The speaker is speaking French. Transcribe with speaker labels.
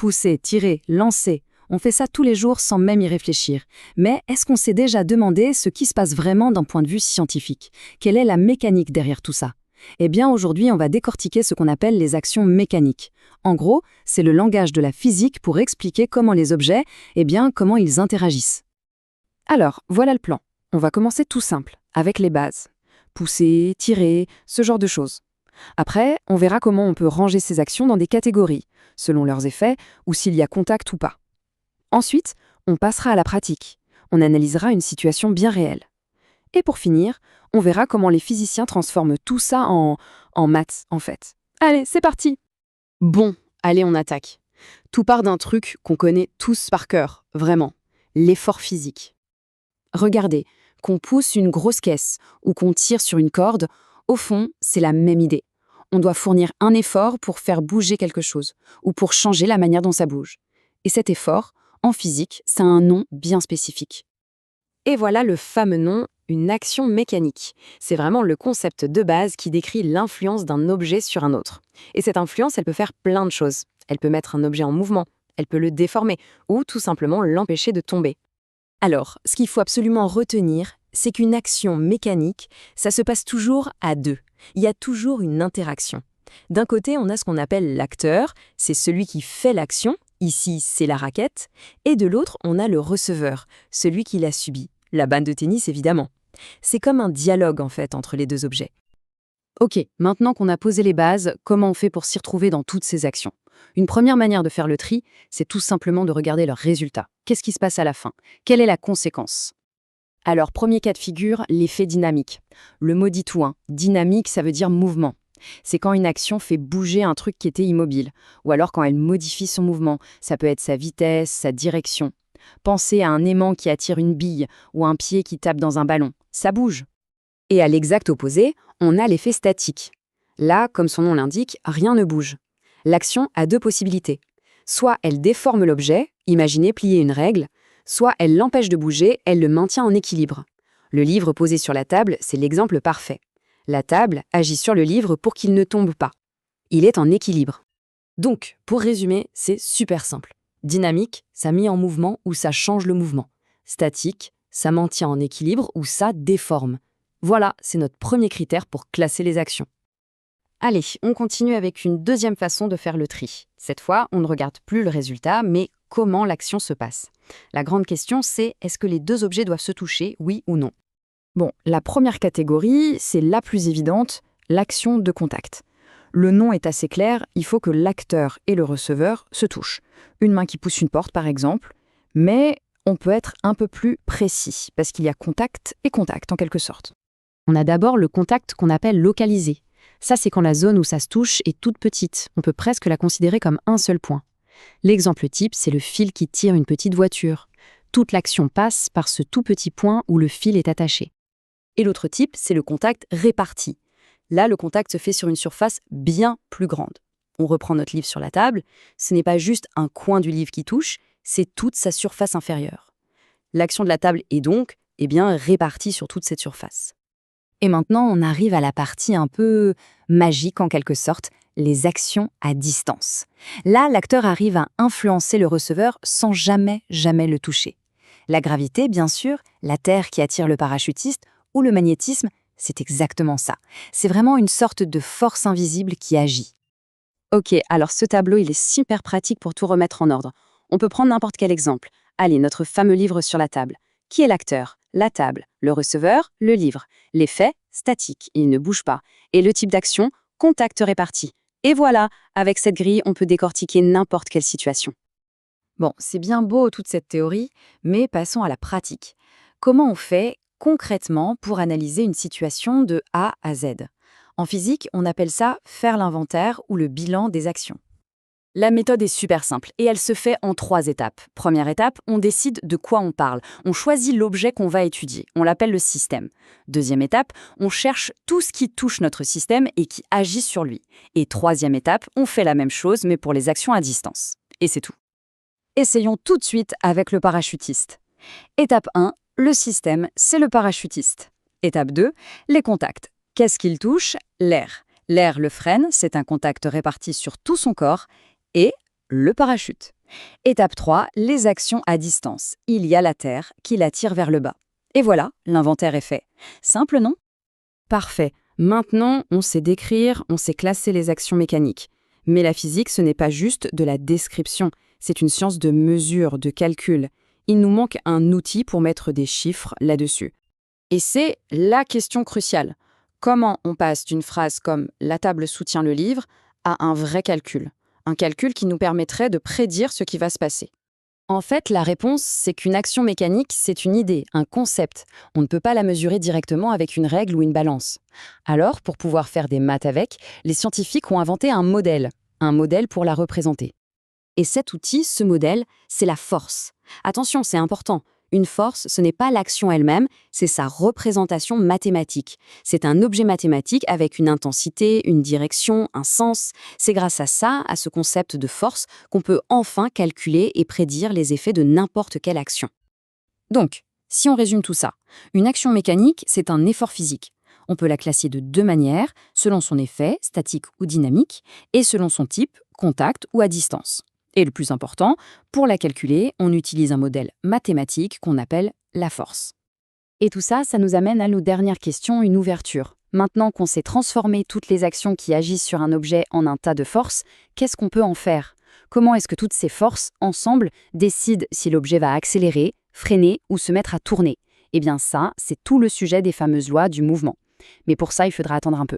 Speaker 1: Pousser, tirer, lancer. On fait ça tous les jours sans même y réfléchir. Mais est-ce qu'on s'est déjà demandé ce qui se passe vraiment d'un point de vue scientifique? Quelle est la mécanique derrière tout ça? Eh bien, aujourd'hui, on va décortiquer ce qu'on appelle les actions mécaniques. En gros, c'est le langage de la physique pour expliquer comment les objets, comment ils interagissent. Alors, voilà le plan. On va commencer tout simple, avec les bases. Pousser, tirer, ce genre de choses. Après, on verra comment on peut ranger ces actions dans des catégories, selon leurs effets ou s'il y a contact ou pas. Ensuite, on passera à la pratique. On analysera une situation bien réelle. Et pour finir, on verra comment les physiciens transforment tout ça en maths, en fait. Allez, c'est parti! Bon, allez, on attaque. Tout part d'un truc qu'on connaît tous par cœur, vraiment. L'effort physique. Regardez, qu'on pousse une grosse caisse ou qu'on tire sur une corde, au fond, c'est la même idée. On doit fournir un effort pour faire bouger quelque chose ou pour changer la manière dont ça bouge. Et cet effort, en physique, ça a un nom bien spécifique. Et voilà le fameux nom, une action mécanique. C'est vraiment le concept de base qui décrit l'influence d'un objet sur un autre. Et cette influence, elle peut faire plein de choses. Elle peut mettre un objet en mouvement, elle peut le déformer ou tout simplement l'empêcher de tomber. Alors, ce qu'il faut absolument retenir, c'est qu'une action mécanique, ça se passe toujours à deux. Il y a toujours une interaction. D'un côté, on a ce qu'on appelle l'acteur, c'est celui qui fait l'action, ici c'est la raquette, et de l'autre, on a le receveur, celui qui l'a subi, la balle de tennis évidemment. C'est comme un dialogue en fait entre les deux objets. Ok, maintenant qu'on a posé les bases, comment on fait pour s'y retrouver dans toutes ces actions? Une première manière de faire le tri, c'est tout simplement de regarder leurs résultats. Qu'est-ce qui se passe à la fin? Quelle est la conséquence? Alors, premier cas de figure, l'effet dynamique. Le mot dit tout, hein. Dynamique, ça veut dire mouvement. C'est quand une action fait bouger un truc qui était immobile, ou alors quand elle modifie son mouvement. Ça peut être sa vitesse, sa direction. Pensez à un aimant qui attire une bille, ou un pied qui tape dans un ballon. Ça bouge. Et à l'exact opposé, on a l'effet statique. Là, comme son nom l'indique, rien ne bouge. L'action a deux possibilités. Soit elle déforme l'objet, imaginez plier une règle, soit elle l'empêche de bouger, elle le maintient en équilibre. Le livre posé sur la table, c'est l'exemple parfait. La table agit sur le livre pour qu'il ne tombe pas. Il est en équilibre. Donc, pour résumer, c'est super simple. Dynamique, ça met en mouvement ou ça change le mouvement. Statique, ça maintient en équilibre ou ça déforme. Voilà, c'est notre premier critère pour classer les actions. Allez, on continue avec une deuxième façon de faire le tri. Cette fois, on ne regarde plus le résultat, mais comment l'action se passe. La grande question, c'est est-ce que les deux objets doivent se toucher, oui ou non? Bon, la première catégorie, c'est la plus évidente, l'action de contact. Le nom est assez clair, il faut que l'acteur et le receveur se touchent. Une main qui pousse une porte, par exemple, mais on peut être un peu plus précis, parce qu'il y a contact et contact, en quelque sorte. On a d'abord le contact qu'on appelle localisé. Ça, c'est quand la zone où ça se touche est toute petite. On peut presque la considérer comme un seul point. L'exemple type, c'est le fil qui tire une petite voiture. Toute l'action passe par ce tout petit point où le fil est attaché. Et l'autre type, c'est le contact réparti. Là, le contact se fait sur une surface bien plus grande. On reprend notre livre sur la table. Ce n'est pas juste un coin du livre qui touche, c'est toute sa surface inférieure. L'action de la table est donc, répartie sur toute cette surface. Et maintenant, on arrive à la partie un peu magique en quelque sorte, les actions à distance. Là, l'acteur arrive à influencer le receveur sans jamais le toucher. La gravité, bien sûr, la terre qui attire le parachutiste, ou le magnétisme, c'est exactement ça. C'est vraiment une sorte de force invisible qui agit. Ok, alors ce tableau, il est super pratique pour tout remettre en ordre. On peut prendre n'importe quel exemple. Allez, notre fameux livre sur la table. Qui est l'acteur? La table. Le receveur? Le livre. L'effet? Statique, il ne bouge pas. Et le type d'action? Contact réparti. Et voilà, avec cette grille, on peut décortiquer n'importe quelle situation. Bon, c'est bien beau toute cette théorie, mais passons à la pratique. Comment on fait concrètement pour analyser une situation de A à Z? En physique, on appelle ça faire l'inventaire ou le bilan des actions. La méthode est super simple et elle se fait en 3 étapes. Première étape, on décide de quoi on parle. On choisit l'objet qu'on va étudier. On l'appelle le système. Deuxième étape, on cherche tout ce qui touche notre système et qui agit sur lui. Et troisième étape, on fait la même chose mais pour les actions à distance. Et c'est tout. Essayons tout de suite avec le parachutiste. Étape 1, le système, c'est le parachutiste. Étape 2, les contacts. Qu'est-ce qu'il touche? L'air. L'air le freine, c'est un contact réparti sur tout son corps. Et le parachute. Étape 3, les actions à distance. Il y a la Terre qui l'attire vers le bas. Et voilà, l'inventaire est fait. Simple, non? Parfait. Maintenant, on sait décrire, on sait classer les actions mécaniques. Mais la physique, ce n'est pas juste de la description, c'est une science de mesure, de calcul. Il nous manque un outil pour mettre des chiffres là-dessus. Et c'est la question cruciale. Comment on passe d'une phrase comme « la table soutient le livre » à un vrai calcul? Un calcul qui nous permettrait de prédire ce qui va se passer. En fait, la réponse, c'est qu'une action mécanique, c'est une idée, un concept. On ne peut pas la mesurer directement avec une règle ou une balance. Alors, pour pouvoir faire des maths avec, les scientifiques ont inventé un modèle pour la représenter. Et cet outil, ce modèle, c'est la force. Attention, c'est important. Une force, ce n'est pas l'action elle-même, c'est sa représentation mathématique. C'est un objet mathématique avec une intensité, une direction, un sens. C'est grâce à ça, à ce concept de force, qu'on peut enfin calculer et prédire les effets de n'importe quelle action. Donc, si on résume tout ça, une action mécanique, c'est un effort physique. On peut la classer de deux manières, selon son effet, statique ou dynamique, et selon son type, contact ou à distance. Et le plus important, pour la calculer, on utilise un modèle mathématique qu'on appelle la force. Et tout ça, ça nous amène à nos dernières questions, une ouverture. Maintenant qu'on sait transformer toutes les actions qui agissent sur un objet en un tas de forces, qu'est-ce qu'on peut en faire? Comment est-ce que toutes ces forces, ensemble, décident si l'objet va accélérer, freiner ou se mettre à tourner? Eh bien ça, c'est tout le sujet des fameuses lois du mouvement. Mais pour ça, il faudra attendre un peu.